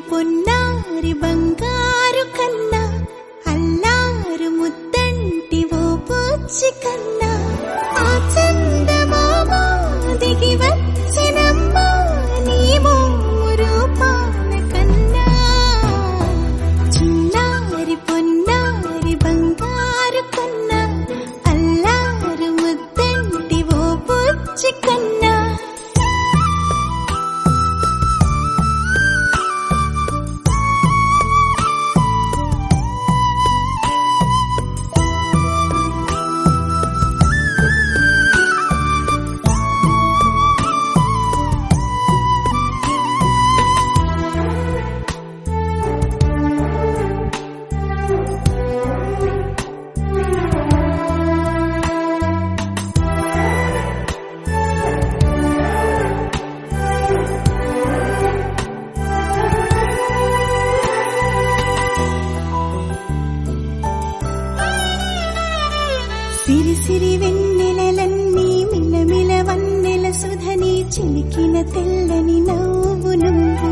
పొన్నారి బంగారు కన్నా అల్లారు ముద్దంటి ఓ పూచి కన్నా ఆ చందమామ దిగి వచ్చినమ్మా నీ మోము రూపాన కన్నా చిన్నారి పొన్నారి బంగారు కన్నా అల్లారు ముద్దంటి ఓ పూచి కన్నా సిరి సిరి వెన్నెలలన్నీ మిలమిల వన్నెల సుధని చిలికిన తెల్లని నవ్వు నువ్వు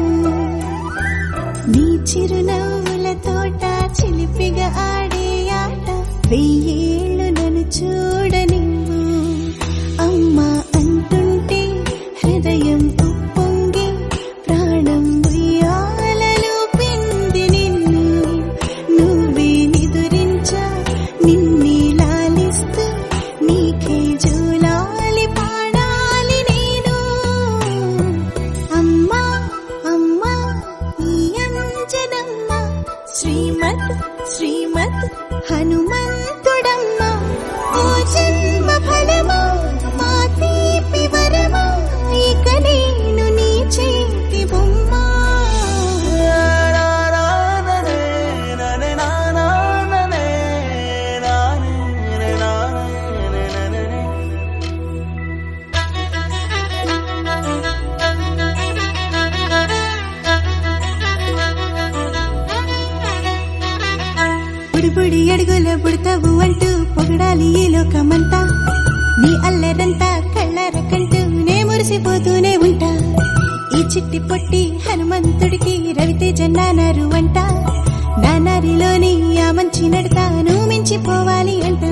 నీ చిరునవ్వుల తోట చిలిపిగా ఆడే ఆట వెయ్యేళ్ళు నన్ను చూడనివ్వు అమ్మా అంటుంటే హృదయం ఉప్పొంగి ప్రాణం ఉయ్యాలలో పిండి నిన్ను నువ్వే నిదురించా నిన్నే నీకే జూలాలి పాడాలి నేను అమ్మా అమ్మా ఈ అంజనమ్మ శ్రీమత్ శ్రీమత్ హనుమంతుడమ్మ ఓ జన్మ ఫలమా మా తీపి వరమా ఇక నేను నీ చేతి బొమ్మ బుడి అడుగుల బుడతావు అంటూ పొగడాలి ఈ లోకమంతా నీ అల్లరంతా కళ్ళరకంటూ నే మురిసిపోతూనే ఉంటా ఈ చిట్టి పొట్టి హనుమంతుడికి రవితేజ నానారు అంట నానారిలోని ఆ మంచి నడతా నువ్వు మించిపోవాలి అంట